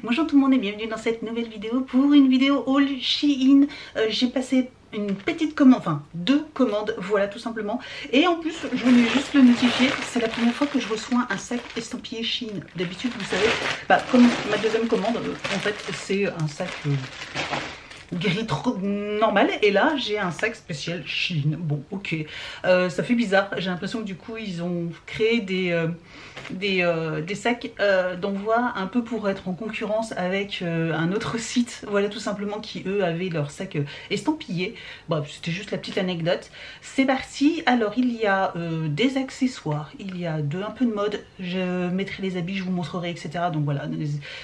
Bonjour tout le monde et bienvenue dans cette nouvelle vidéo pour une vidéo haul Shein. J'ai passé une petite commande, enfin 2 commandes, voilà tout simplement. Et en plus, je voulais juste le notifier, c'est la première fois que je reçois un sac estampillé Shein. D'habitude, vous savez, comme ma deuxième commande, en fait, c'est un sac gris trop normal, et là j'ai un sac spécial Shein. Bon, ok, ça fait bizarre, j'ai l'impression que du coup ils ont créé des sacs d'envoi un peu pour être en concurrence avec un autre site, voilà tout simplement, qui eux avaient leur sac estampillé. Bref, c'était juste la petite anecdote. C'est parti. Alors il y a des accessoires, il y a un peu de mode, je mettrai les habits, je vous montrerai, etc. Donc voilà,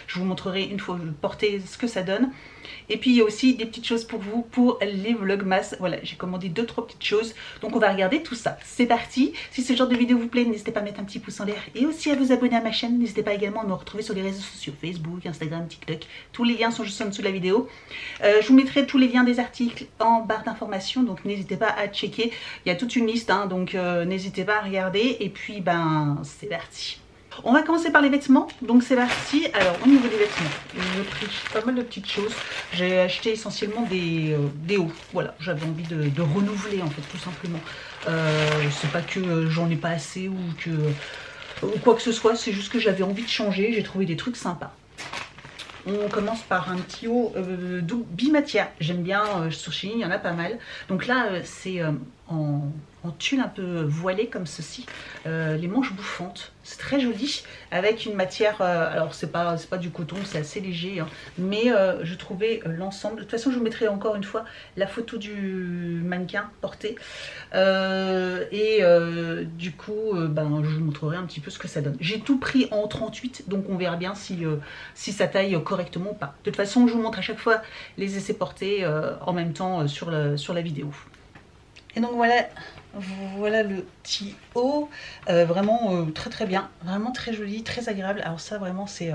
je vous montrerai une fois porté ce que ça donne. Et puis il y a aussi des petites choses pour vous, pour les vlogmas. Voilà, j'ai commandé 2-3 petites choses, donc on va regarder tout ça. C'est parti. Si ce genre de vidéo vous plaît, n'hésitez pas à mettre un petit pouce en l'air et aussi à vous abonner à ma chaîne. N'hésitez pas également à me retrouver sur les réseaux sociaux, Facebook, Instagram, TikTok. Tous les liens sont juste en dessous de la vidéo. Je vous mettrai tous les liens des articles en barre d'informations, donc n'hésitez pas à checker. Il y a toute une liste, hein, donc n'hésitez pas à regarder. Et puis c'est parti. On va commencer par les vêtements, donc c'est parti. Alors au niveau des vêtements, j'ai pris pas mal de petites choses. J'ai acheté essentiellement des hauts, voilà, j'avais envie de renouveler en fait, tout simplement. C'est pas que j'en ai pas assez ou quoi que ce soit, c'est juste que j'avais envie de changer, j'ai trouvé des trucs sympas. On commence par un petit haut bimatière. J'aime bien sur Shein, il y en a pas mal. Donc là, c'est en tulle un peu voilée comme ceci. Les manches bouffantes. C'est très joli. Avec une matière, alors c'est pas du coton, c'est assez léger. Hein, mais je trouvais l'ensemble. De toute façon, je vous mettrai encore une fois la photo du mannequin porté. Du coup, je vous montrerai un petit peu ce que ça donne. J'ai tout pris en 38, donc on verra bien si ça taille correctement ou pas. De toute façon, je vous montre à chaque fois les essais portés en même temps sur la vidéo. Et donc voilà le petit haut, vraiment très bien, vraiment très joli, très agréable. Alors ça vraiment c'est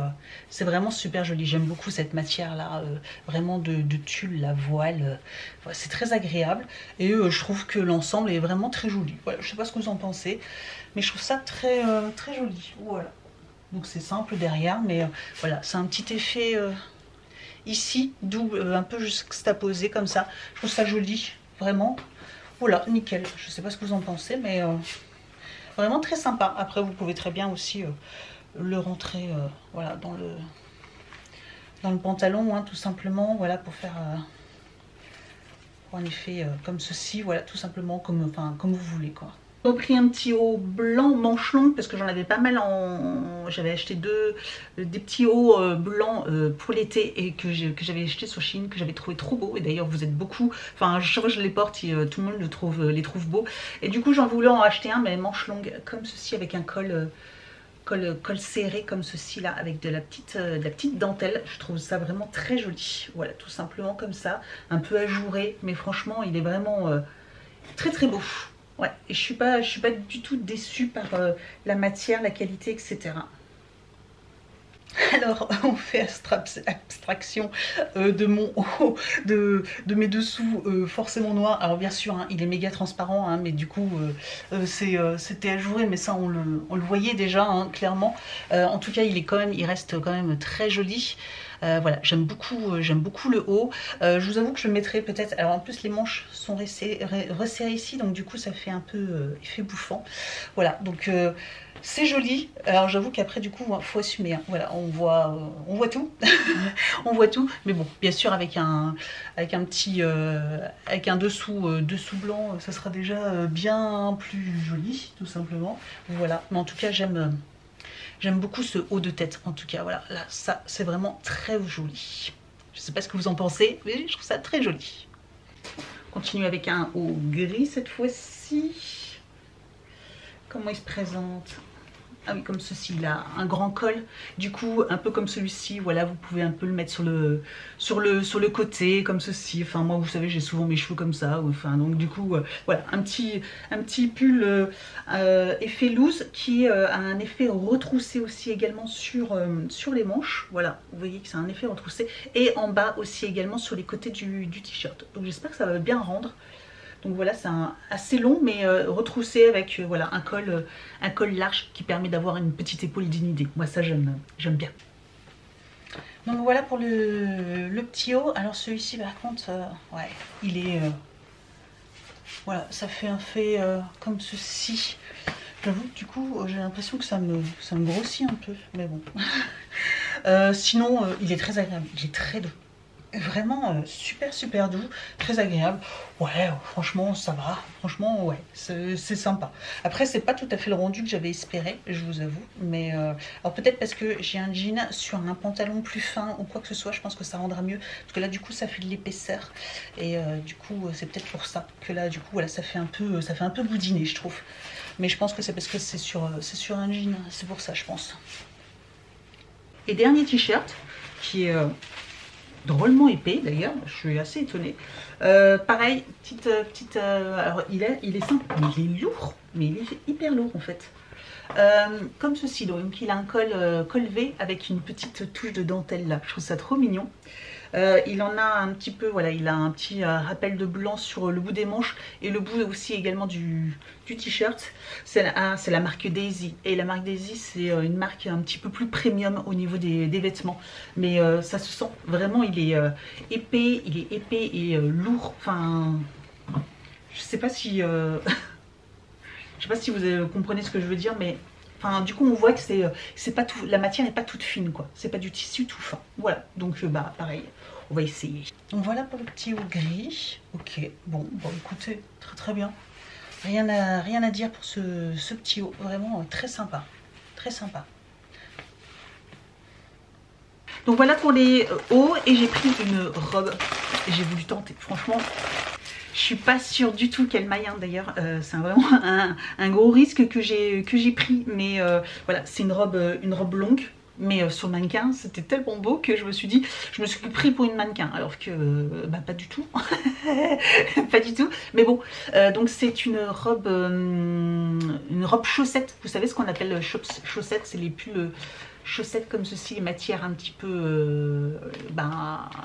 vraiment super joli, j'aime beaucoup cette matière là, vraiment de tulle, la voile, c'est très agréable. Et je trouve que l'ensemble est vraiment très joli. Voilà, je sais pas ce que vous en pensez, mais je trouve ça très joli. Voilà, donc c'est simple derrière, mais voilà, c'est un petit effet ici, double, un peu juxtaposé comme ça. Je trouve ça joli, vraiment. Voilà, nickel. Je sais pas ce que vous en pensez, mais vraiment très sympa. Après, vous pouvez très bien aussi le rentrer voilà, dans le pantalon, hein, tout simplement, voilà, pour faire un effet comme ceci, voilà, tout simplement, comme vous voulez, quoi. J'ai pris un petit haut blanc manche longue parce que j'en avais pas mal j'avais acheté des petits hauts blancs pour l'été et que j'avais acheté sur Shein, que j'avais trouvé trop beau. Et d'ailleurs vous êtes beaucoup, enfin chaque fois que je les porte, tout le monde les trouve beaux. Et du coup j'en voulais en acheter un, mais manche longue comme ceci, avec un col serré comme ceci là, avec de la petite dentelle. Je trouve ça vraiment très joli. Voilà, tout simplement comme ça, un peu ajouré, mais franchement il est vraiment très beau. Ouais, et je suis pas du tout déçue par la matière, la qualité, etc. Alors, on fait abstraction de mon haut, de mes dessous forcément noirs. Alors bien sûr, hein, il est méga transparent, hein, mais du coup, c'était ajouré, mais ça, on le voyait déjà, hein, clairement. En tout cas, il reste quand même très joli. Voilà, j'aime beaucoup le haut. Je vous avoue que je le mettrai peut-être. Alors en plus les manches sont resserrées ici, donc du coup ça fait un peu effet bouffant. Voilà, donc c'est joli. Alors j'avoue qu'après du coup il faut assumer. Hein. Voilà, on voit tout, on voit tout. Mais bon, bien sûr avec un dessous blanc, ça sera déjà bien plus joli, tout simplement. Voilà, mais en tout cas j'aime beaucoup ce haut de tête, en tout cas, voilà, là, ça, c'est vraiment très joli. Je sais pas ce que vous en pensez, mais je trouve ça très joli. On continue avec un haut gris cette fois-ci. Comment il se présente? Ah oui, comme ceci, il a un grand col. Du coup, un peu comme celui-ci, voilà, vous pouvez un peu le mettre sur le côté, comme ceci. Enfin, moi, vous savez, j'ai souvent mes cheveux comme ça. Enfin, donc du coup, voilà, un petit pull effet loose qui a un effet retroussé aussi également sur les manches. Voilà, vous voyez que c'est un effet retroussé. Et en bas aussi également sur les côtés du t-shirt. Donc j'espère que ça va bien rendre. Donc voilà, c'est assez long mais retroussé avec voilà, un col large qui permet d'avoir une petite épaule d'une idée. Moi ça j'aime bien. Donc voilà pour le petit haut. Alors celui-ci par contre, ouais, il est... voilà, ça fait un fait comme ceci. J'avoue du coup j'ai l'impression que ça me grossit un peu, mais bon. Sinon il est très agréable, il est très doux. Vraiment super doux, très agréable. Ouais, franchement ça va, franchement ouais, c'est sympa. Après c'est pas tout à fait le rendu que j'avais espéré, je vous avoue, mais alors peut-être parce que j'ai un jean sur un pantalon plus fin ou quoi que ce soit, je pense que ça rendra mieux, parce que là du coup ça fait de l'épaisseur et du coup c'est peut-être pour ça que là du coup voilà, ça fait un peu boudiné je trouve, mais je pense que c'est parce que c'est sur un jean, c'est pour ça je pense. Et dernier t-shirt qui est drôlement épais d'ailleurs, je suis assez étonnée. Pareil, alors il est simple, mais il est lourd, mais il est hyper lourd en fait. Comme ceci, donc il a un col V avec une petite touche de dentelle là, je trouve ça trop mignon. Il en a un petit peu, voilà, il a un petit rappel de blanc sur le bout des manches et le bout aussi également du t-shirt. C'est la marque Daisy, et la marque Daisy c'est une marque un petit peu plus premium au niveau des vêtements, mais ça se sent vraiment, il est épais et lourd. Enfin, je sais pas si je sais pas si vous comprenez ce que je veux dire, mais enfin, du coup on voit que c'est pas tout, la matière n'est pas toute fine quoi, c'est pas du tissu tout fin. Voilà, donc bah pareil, on va essayer. Donc voilà pour le petit haut gris. Ok, bon écoutez, très bien. Rien à dire pour ce petit haut, vraiment très sympa, très sympa. Donc voilà pour les hauts, et j'ai pris une robe, j'ai voulu tenter, franchement. Je suis pas sûre du tout quelle maille, hein, d'ailleurs, c'est vraiment un gros risque que j'ai pris, mais voilà, c'est une robe longue, mais sur mannequin, c'était tellement beau que je me suis pris pour une mannequin, alors que bah, pas du tout, pas du tout, mais bon, donc c'est une robe chaussette, vous savez ce qu'on appelle chaussette, c'est les pulls chaussettes comme ceci, les matières un petit peu,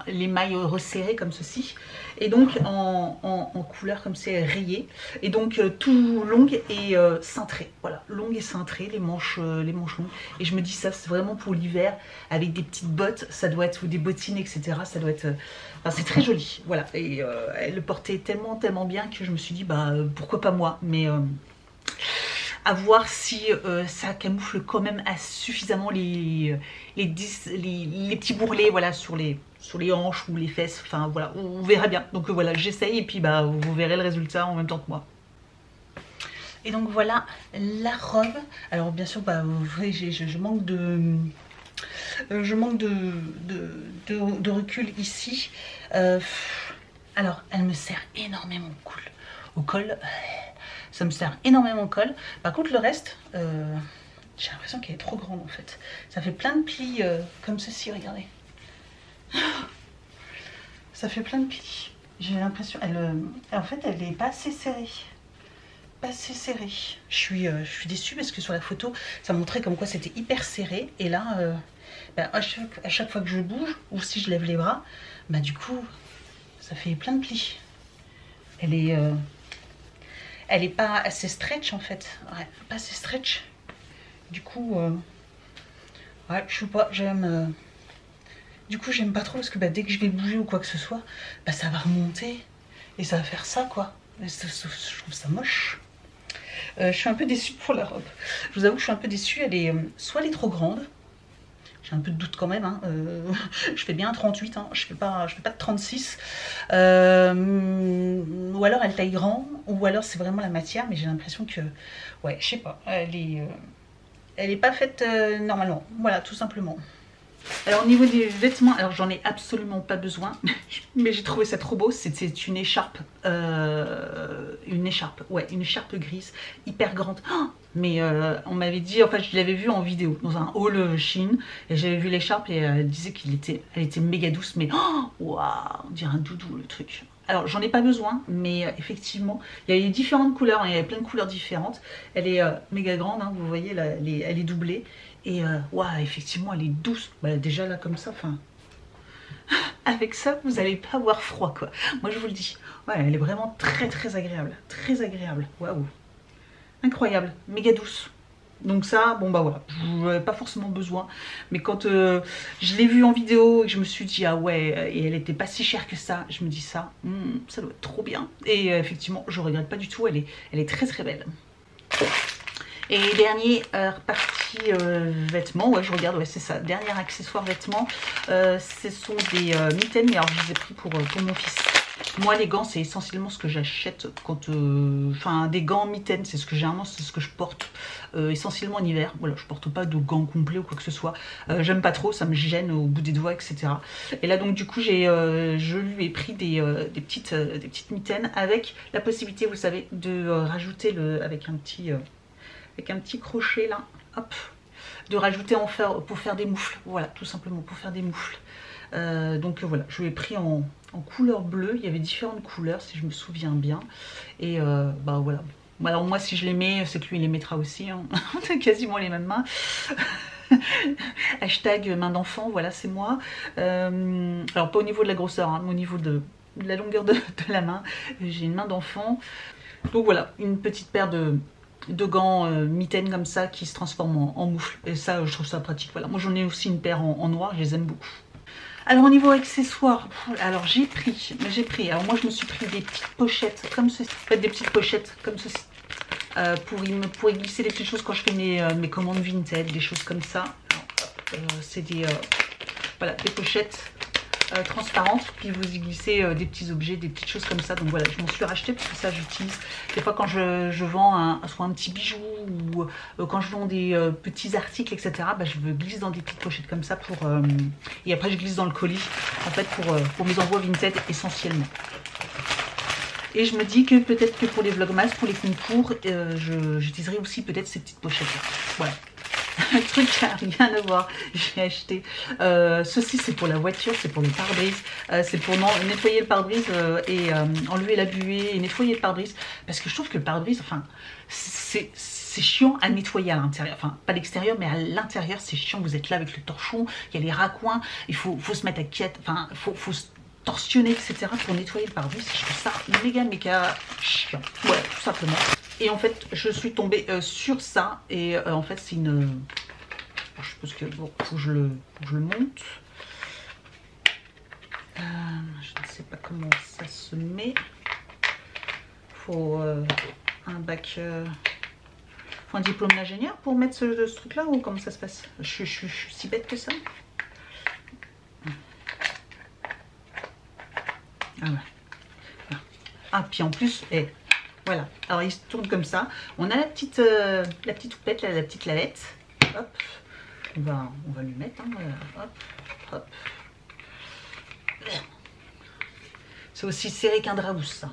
les mailles resserrées comme ceci, et donc en couleur comme c'est rayé, et donc tout longue et cintrée, voilà, longue et cintrée, les manches longues, et je me dis ça c'est vraiment pour l'hiver, avec des petites bottes, ça doit être, ou des bottines etc, ça doit être, enfin, c'est très joli, voilà, et elle le portait tellement bien que je me suis dit bah pourquoi pas moi, mais à voir si ça camoufle quand même suffisamment les petits bourrelets, voilà, sur les hanches ou les fesses, enfin voilà, on verra bien. Donc voilà, j'essaye et puis bah vous verrez le résultat en même temps que moi. Et donc voilà la robe. Alors bien sûr, bah, vous voyez, je manque de recul ici. Alors elle me sert énormément au col. Ça me sert énormément au col. Par contre le reste, j'ai l'impression qu'elle est trop grande en fait. Ça fait plein de plis comme ceci, regardez. Ça fait plein de plis. J'ai l'impression, en fait elle n'est pas assez serrée. Pas assez serrée. Je suis déçue parce que sur la photo, ça montrait comme quoi c'était hyper serré. Et là, à chaque fois que je bouge, ou si je lève les bras, bah du coup, ça fait plein de plis. Elle est pas assez stretch en fait, ouais, pas assez stretch. Du coup, ouais, je sais pas, j'aime. Du coup, j'aime pas trop parce que bah, dès que je vais bouger ou quoi que ce soit, bah, ça va remonter et ça va faire ça quoi. Je trouve ça moche. Je suis un peu déçue pour la robe. Je vous avoue que je suis un peu déçue. Soit elle est trop grande. J'ai un peu de doute quand même, hein. Je fais bien un 38, hein. je fais pas de 36, ou alors elle taille grand, ou alors c'est vraiment la matière, mais j'ai l'impression que, ouais, je sais pas, elle est pas faite normalement, voilà, tout simplement. Alors au niveau des vêtements, alors j'en ai absolument pas besoin, mais j'ai trouvé ça trop beau. C'était une écharpe, ouais, une écharpe grise, hyper grande. Oh, mais on m'avait dit, enfin je l'avais vue en vidéo, dans un haul Shein, et j'avais vu l'écharpe et elle disait elle était méga douce, mais waouh, on dirait un doudou le truc. Alors j'en ai pas besoin, mais effectivement, il y a les différentes couleurs, hein, il y a plein de couleurs différentes. Elle est méga grande, hein, vous voyez, là, elle est doublée. Et waouh, effectivement, elle est douce. Bah, déjà là, comme ça, enfin, avec ça, vous n'allez pas avoir froid, quoi. Moi, je vous le dis. Ouais, elle est vraiment très, très agréable. Très agréable. Waouh. Incroyable. Méga douce. Donc ça, bon bah voilà, je n'en avais pas forcément besoin. Mais quand je l'ai vue en vidéo et que je me suis dit, ah ouais, et elle était pas si chère que ça, je me dis ça, ça doit être trop bien. Et effectivement, je regrette pas du tout, elle est très très belle. Et dernier partie vêtements, ouais je regarde, ouais c'est ça, dernier accessoire vêtements, ce sont des mitaines, mais alors je les ai pris pour mon fils. Moi les gants c'est essentiellement ce que j'achète quand, enfin des gants mitaines c'est ce que généralement c'est ce que je porte essentiellement en hiver. Voilà, je porte pas de gants complets ou quoi que ce soit, j'aime pas trop, ça me gêne au bout des doigts etc. Et là donc du coup je lui ai pris des petites mitaines avec la possibilité vous savez de rajouter avec un petit crochet là, hop, de rajouter pour faire des moufles, voilà, tout simplement pour faire des moufles. Donc voilà, je l'ai pris en couleur bleue, il y avait différentes couleurs si je me souviens bien, et bah voilà. Alors moi si je les mets, c'est que lui il les mettra aussi, hein. On a quasiment les mêmes mains. Hashtag main d'enfant, voilà c'est moi. Alors pas au niveau de la grosseur, hein, mais au niveau de la longueur de la main, j'ai une main d'enfant. Donc voilà, une petite paire de gants mitaines comme ça qui se transforment en moufle, et ça je trouve ça pratique. Voilà, moi j'en ai aussi une paire en noir, je les aime beaucoup. Alors au niveau accessoires, alors j'ai pris, alors moi je me suis pris des petites pochettes comme ceci, en fait des petites pochettes comme ceci, pour y glisser des petites choses quand je fais mes commandes Vinted, des choses comme ça. C'est voilà, des pochettes transparentes, puis vous y glissez des petits objets, des petites choses comme ça. Donc voilà, je m'en suis racheté parce que ça j'utilise des fois quand je vends soit un petit bijou ou quand je vends des petits articles etc. Bah, je me glisse dans des petites pochettes comme ça pour et après je glisse dans le colis en fait pour mes envois Vinted essentiellement. Et je me dis que peut-être que pour les vlogmas, pour les concours, j'utiliserai aussi peut-être ces petites pochettes là. Voilà. Un truc qui n'a rien à voir, j'ai acheté ceci, c'est pour la voiture, c'est pour le pare-brise, c'est pour nettoyer le pare-brise et enlever la buée et nettoyer le pare-brise, parce que je trouve que le pare-brise, enfin c'est chiant à nettoyer à l'intérieur, enfin pas l'extérieur mais à l'intérieur c'est chiant, vous êtes là avec le torchon, il y a les raccoins, il faut se mettre à quiette, enfin faut se torsionner etc pour nettoyer le pare-brise. Je trouve ça méga chiant, voilà tout simplement. Et en fait, je suis tombée sur ça. Et en fait, c'est une... je suppose que bon, faut que je le monte. Je ne sais pas comment ça se met. Faut un bac... faut un diplôme d'ingénieur pour mettre ce truc-là ou comment ça se passe? Je suis si bête que ça. Ah ouais. Ah, puis en plus... Voilà, alors il se tourne comme ça. On a la petite houppette, la petite lavette. Hop, on va lui mettre. Hein, hop, hop. C'est aussi serré qu'un draousse, ça.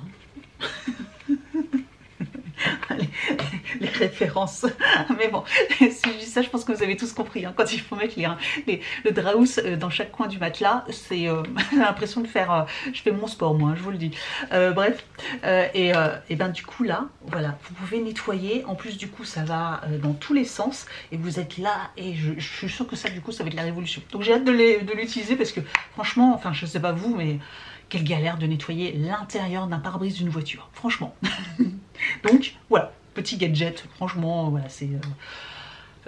Les références. Mais bon, si je dis ça, je pense que vous avez tous compris. Hein, quand il faut mettre le draousse dans chaque coin du matelas, c'est j'ai l'impression de faire... je fais mon sport, moi, je vous le dis. Bref, et ben du coup, là, voilà, vous pouvez nettoyer. En plus, du coup, ça va dans tous les sens. Et vous êtes là, et je suis sûre que ça, du coup, ça va être la révolution. Donc j'ai hâte de l'utiliser parce que, franchement, enfin, je sais pas vous, mais quelle galère de nettoyer l'intérieur d'un pare-brise d'une voiture. Franchement. Donc, voilà. Petit gadget, franchement, voilà, c'est...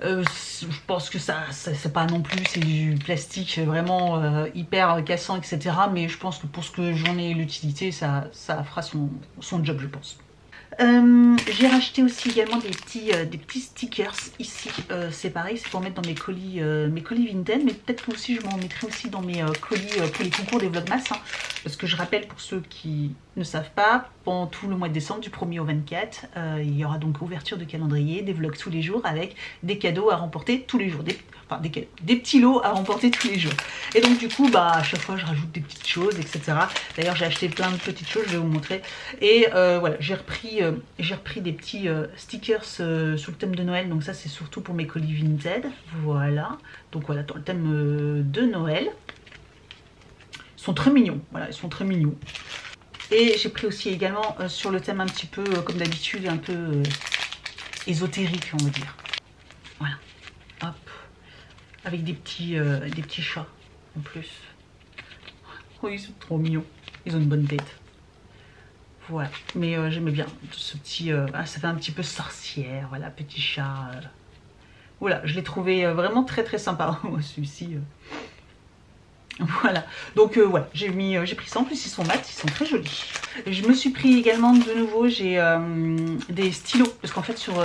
je pense que ça c'est pas non plus, c'est du plastique vraiment hyper cassant, etc. Mais je pense que pour ce que j'en ai l'utilité, ça fera son job, je pense. J'ai racheté aussi également des petits stickers ici. C'est pareil, c'est pour mettre dans mes colis Vinted, mais peut-être que aussi je m'en mettrai aussi dans mes colis pour les concours des Vlogmas, hein, parce que je rappelle pour ceux qui ne savent pas, pendant tout le mois de décembre du 1er au 24, il y aura donc ouverture de calendrier, des vlogs tous les jours avec des cadeaux à remporter tous les jours, des petits lots à remporter tous les jours. Et donc du coup, bah à chaque fois je rajoute des petites choses, etc. D'ailleurs j'ai acheté plein de petites choses, je vais vous montrer. Et voilà, j'ai repris des petits stickers sur le thème de Noël. Donc ça c'est surtout pour mes colis Vinted. Voilà, donc voilà, dans le thème de Noël. Ils sont très mignons, voilà, ils sont très mignons. Et j'ai pris aussi également sur le thème un petit peu, comme d'habitude, un peu ésotérique, on va dire. Voilà, hop, avec des petits chats en plus. Oh, ils sont trop mignons, ils ont une bonne tête. Voilà, mais j'aimais bien ce petit, ça fait un petit peu sorcière, voilà, petit chat. Voilà, je l'ai trouvé vraiment très très sympa, celui-ci. Voilà, donc voilà, j'ai pris ça. En plus ils sont mat, ils sont très jolis. Je me suis pris également de nouveau, j'ai des stylos, parce qu'en fait sur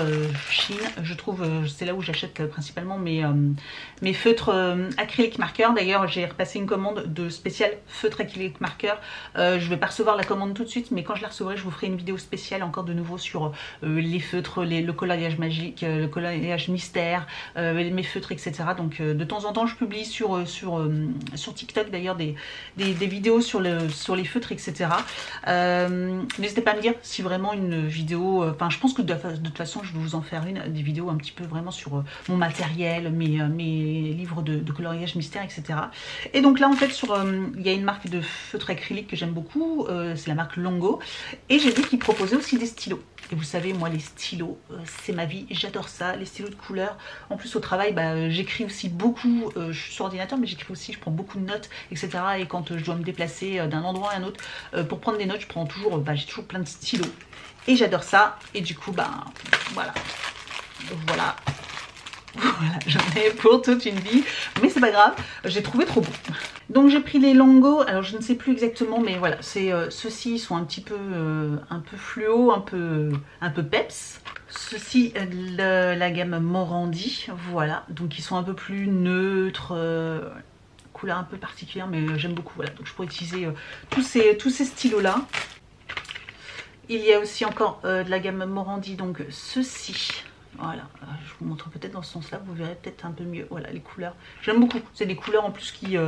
Shein, je trouve, c'est là où j'achète principalement mes feutres acrylique marqueur. D'ailleurs j'ai repassé une commande de spécial feutre acrylique marqueur. Je vais pas recevoir la commande tout de suite, mais quand je la recevrai je vous ferai une vidéo spéciale encore de nouveau sur les feutres, le coloriage magique, le coloriage mystère, mes feutres, etc. Donc de temps en temps je publie sur TikTok d'ailleurs des vidéos sur les feutres, etc. N'hésitez pas à me dire si vraiment une vidéo, enfin je pense que de toute façon je vais vous en faire des vidéos un petit peu vraiment sur mon matériel, mes livres de coloriage mystère, etc. Et donc là en fait il y a une marque de feutre acrylique que j'aime beaucoup, c'est la marque Longo, et j'ai vu qu'ils proposaient aussi des stylos. Et vous savez, moi les stylos, c'est ma vie, j'adore ça, les stylos de couleur. En plus au travail, bah, j'écris aussi beaucoup, je suis sur ordinateur, mais j'écris aussi, je prends beaucoup de notes, etc. Et quand je dois me déplacer d'un endroit à un autre pour prendre des notes, je prends toujours, j'ai toujours plein de stylos. Et j'adore ça, et du coup, bah voilà, j'en ai pour toute une vie, mais c'est pas grave, j'ai trouvé trop beau. Donc j'ai pris les Longo, alors je ne sais plus exactement, mais voilà, c'est ceux-ci sont un petit peu fluo, un peu peps. Ceux-ci la gamme Morandi, voilà, donc ils sont un peu plus neutres, couleur un peu particulière, mais j'aime beaucoup, voilà, donc je pourrais utiliser tous ces stylos là. Il y a aussi encore de la gamme Morandi, donc ceux-ci. Voilà, je vous montre peut-être dans ce sens-là, vous verrez peut-être un peu mieux. Voilà, les couleurs, j'aime beaucoup. C'est des couleurs en plus qui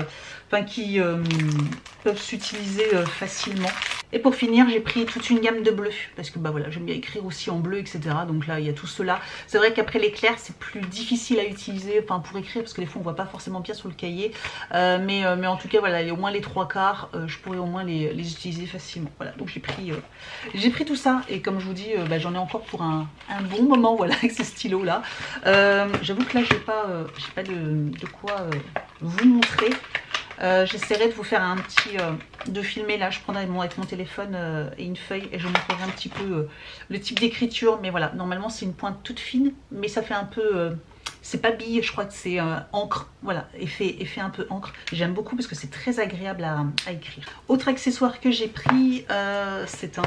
peuvent s'utiliser facilement. Et pour finir, j'ai pris toute une gamme de bleus, parce que bah voilà, j'aime bien écrire aussi en bleu, etc. Donc là, il y a tout cela. C'est vrai qu'après les clairs, c'est plus difficile à utiliser, enfin pour écrire, parce que des fois, on voit pas forcément bien sur le cahier. Mais en tout cas, voilà, au moins les 3/4, je pourrais au moins les utiliser facilement. Voilà, donc j'ai pris tout ça, et comme je vous dis, bah, j'en ai encore pour un bon moment, voilà, avec ces stylos là. J'avoue que là, j'ai pas de quoi vous montrer. J'essaierai de vous faire un petit, de filmer là, je prendrai avec mon téléphone et une feuille, et je vous montrerai un petit peu le type d'écriture. Mais voilà, normalement c'est une pointe toute fine, mais ça fait un peu, c'est pas bille, je crois que c'est encre, voilà, effet un peu encre. J'aime beaucoup parce que c'est très agréable à écrire. Autre accessoire que j'ai pris, c'est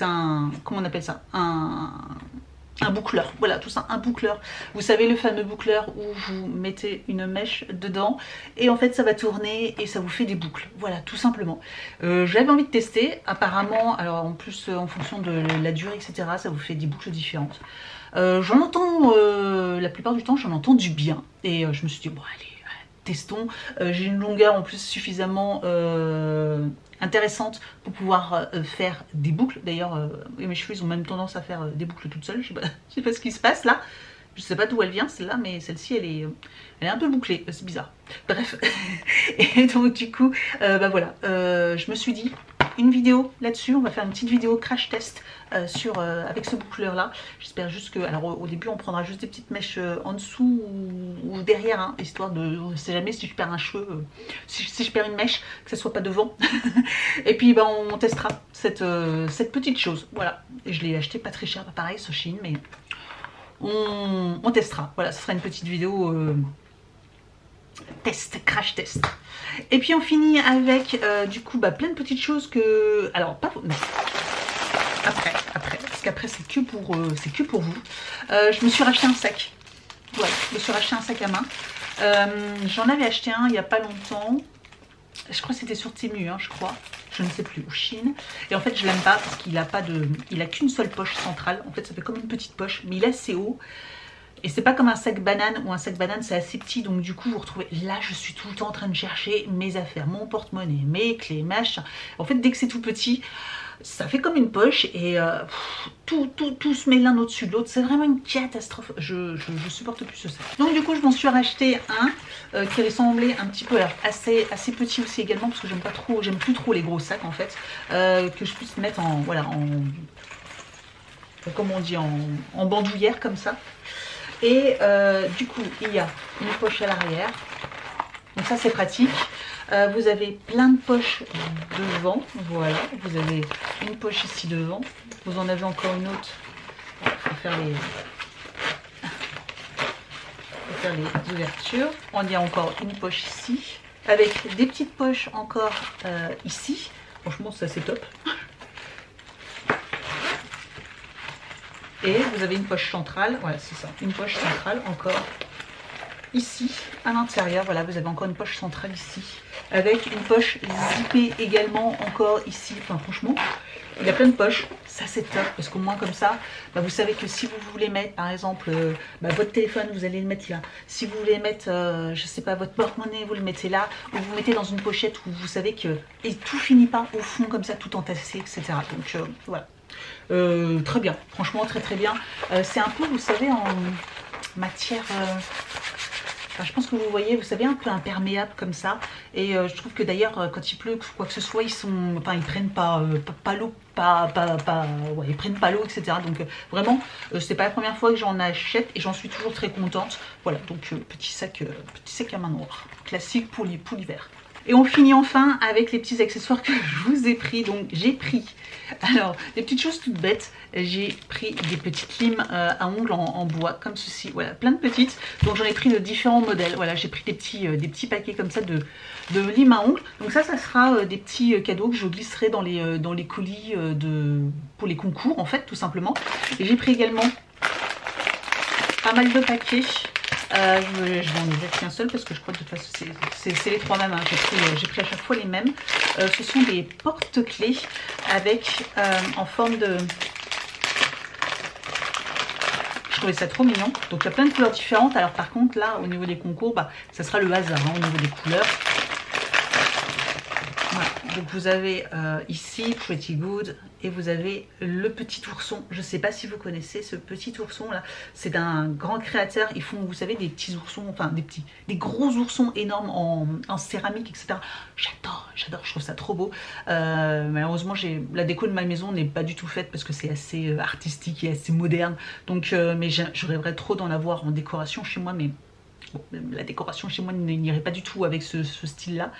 un, comment on appelle ça, un boucleur, voilà, tout ça, un boucleur. Vous savez, le fameux boucleur où vous mettez une mèche dedans et en fait ça va tourner et ça vous fait des boucles, voilà, tout simplement. J'avais envie de tester, apparemment, alors en plus en fonction de la durée, etc., ça vous fait des boucles différentes. J'en entends, la plupart du temps j'en entends du bien, et je me suis dit bon allez, testons. J'ai une longueur en plus suffisamment intéressante pour pouvoir faire des boucles. D'ailleurs mes cheveux ils ont même tendance à faire des boucles toutes seules, je sais pas ce qui se passe là, je sais pas d'où elle vient celle-là, mais celle-ci elle est un peu bouclée, c'est bizarre, bref. Et donc du coup bah voilà, je me suis dit une vidéo là-dessus, on va faire une petite vidéo crash test avec ce boucleur là. J'espère juste que, alors au début on prendra juste des petites mèches en dessous ou derrière, hein, histoire de, on ne sait jamais si je perds un cheveu, si je perds une mèche, que ça soit pas devant. Et puis bah, on testera cette petite chose, voilà. Et je l'ai acheté pas très cher, pas pareil sur Shein, mais on testera, voilà, ça sera une petite vidéo test, crash test. Et puis on finit avec du coup bah, plein de petites choses que, alors pas, non. après, parce qu'après c'est que pour vous. Je me suis racheté un sac. Ouais, je me suis racheté un sac à main. J'en avais acheté un il n'y a pas longtemps. Je crois que c'était sur Temu, hein, je crois. Je ne sais plus, ou Chine. Et en fait, je l'aime pas parce qu'il a pas de, il a qu'une seule poche centrale. En fait, ça fait comme une petite poche, mais il est assez haut. Et c'est pas comme un sac banane, ou un sac banane c'est assez petit, donc du coup vous retrouvez, là je suis tout le temps en train de chercher mes affaires, mon porte-monnaie, mes clés, machin. En fait dès que c'est tout petit, ça fait comme une poche et tout se met l'un au-dessus de l'autre, c'est vraiment une catastrophe, je supporte plus ce sac. Donc du coup je m'en suis racheté un qui ressemblait un petit peu, alors assez petit aussi également, parce que j'aime pas trop, j'aime plus trop les gros sacs en fait, que je puisse mettre en, voilà, comment on dit, en bandoulière comme ça. Et du coup, il y a une poche à l'arrière. Donc ça, c'est pratique. Vous avez plein de poches devant. Voilà, vous avez une poche ici devant. Vous en avez encore une autre. Il faut faire les ouvertures. On y a encore une poche ici. Avec des petites poches encore ici. Franchement, ça, c'est top. Et vous avez une poche centrale, voilà c'est ça, une poche centrale encore ici à l'intérieur, voilà vous avez encore une poche centrale ici, avec une poche zippée également encore ici, enfin franchement, il y a plein de poches, ça c'est top, parce qu'au moins comme ça, bah, vous savez que si vous voulez mettre par exemple votre téléphone, vous allez le mettre là, si vous voulez mettre, je sais pas, votre porte-monnaie, vous le mettez là, ou vous mettez dans une pochette où vous savez que, et tout finit pas au fond comme ça, tout entassé, etc. Donc voilà. Très bien, franchement très bien. C'est un peu, vous savez, en matière, enfin, je pense que vous voyez, vous savez, un peu imperméable comme ça. Et je trouve que d'ailleurs, quand il pleut, quoi que ce soit, ils sont, enfin, ils prennent pas l'eau, ouais, ils prennent pas l'eau, etc. Donc vraiment, c'est pas la première fois que j'en achète et j'en suis toujours très contente. Voilà, donc petit sac à main noire, classique pour l'hiver. Et on finit enfin avec les petits accessoires que je vous ai pris. Donc j'ai pris, alors des petites choses toutes bêtes. J'ai pris des petites limes à ongles en bois comme ceci. Voilà, plein de petites. Donc j'en ai pris de différents modèles. Voilà, j'ai pris des petits paquets comme ça de limes à ongles. Donc ça sera des petits cadeaux que je glisserai dans les colis pour les concours en fait, tout simplement. Et j'ai pris également pas mal de paquets. Je vais en mettre qu'un seul parce que je crois que de toute façon c'est les trois mêmes, hein. J'ai pris à chaque fois les mêmes. Ce sont des porte-clés avec en forme de... Je trouvais ça trop mignon. Donc il y a plein de couleurs différentes. Alors par contre là au niveau des concours, bah, ça sera le hasard hein, au niveau des couleurs. Voilà. Donc vous avez ici Pretty Good et vous avez le petit ourson. Je ne sais pas si vous connaissez ce petit ourson là. C'est d'un grand créateur. Ils font, vous savez, des petits oursons, enfin des gros oursons énormes en céramique, etc. J'adore, je trouve ça trop beau. Malheureusement, la déco de ma maison n'est pas du tout faite parce que c'est assez artistique et assez moderne. Donc, mais je rêverais trop d'en avoir en décoration chez moi, mais... Bon, la décoration chez moi n'irait pas du tout avec ce style là,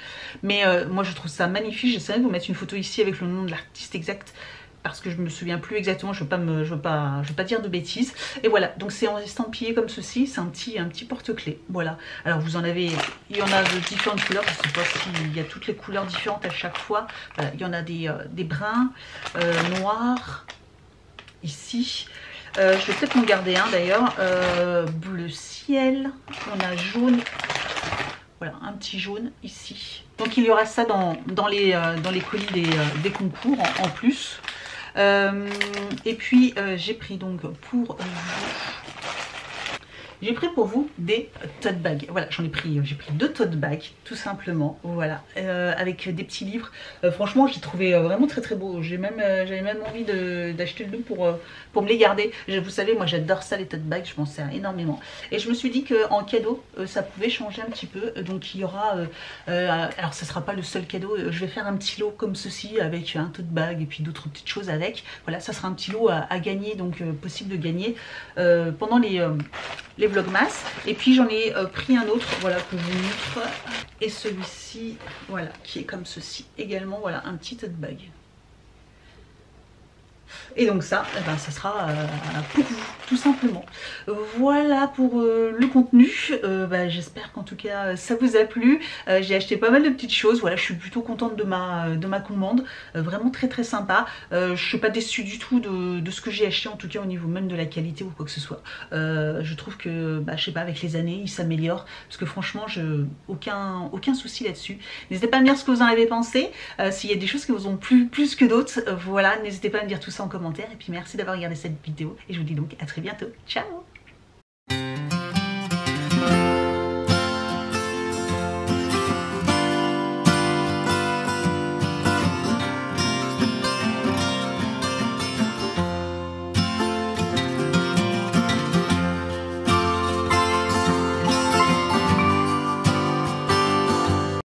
mais moi je trouve ça magnifique. J'essaierai de vous mettre une photo ici avec le nom de l'artiste exact parce que je me souviens plus exactement, je veux pas dire de bêtises. Et voilà, donc c'est estampillé comme ceci, c'est un petit porte-clés. Voilà, alors vous en avez, il y en a de différentes couleurs, je sais pas s'il y a toutes les couleurs différentes à chaque fois. Voilà, il y en a des bruns, noirs ici. Je vais peut-être en garder un d'ailleurs, bleu ciel, on a jaune, voilà un petit jaune ici. Donc il y aura ça dans les colis des concours en plus. Et puis j'ai pris donc pour vous des tote bags. Voilà, j'ai pris 2 tote bags tout simplement, voilà, avec des petits livres. Franchement, j'ai trouvé vraiment très beau. J'avais même envie d'acheter le 2 pour me les garder. Vous savez, moi j'adore ça les tote bags, je m'en sers énormément. Et je me suis dit qu'en cadeau, ça pouvait changer un petit peu. Donc il y aura, alors ça sera pas le seul cadeau. Je vais faire un petit lot comme ceci avec un tote bag et puis d'autres petites choses avec. Voilà, ça sera un petit lot à gagner, donc possible de gagner pendant les Vlogmas. Et puis j'en ai pris un autre, voilà, que je vous montre, et celui-ci, voilà, qui est comme ceci également, voilà, un petit tote bag. Et donc ça, eh ben, ça sera pour vous, tout simplement. Voilà pour le contenu. Bah, j'espère qu'en tout cas ça vous a plu. J'ai acheté pas mal de petites choses. Voilà, je suis plutôt contente de ma commande. Vraiment très très sympa. Je suis pas déçue du tout de ce que j'ai acheté, en tout cas au niveau même de la qualité ou quoi que ce soit. Je trouve que, bah, je sais pas, avec les années, il s'améliore. Parce que franchement, aucun souci là-dessus. N'hésitez pas à me dire ce que vous en avez pensé. S'il y a des choses qui vous ont plu plus que d'autres, voilà, n'hésitez pas à me dire tout ça en commentaire. Et puis merci d'avoir regardé cette vidéo. Et je vous dis donc à très bientôt. Ciao!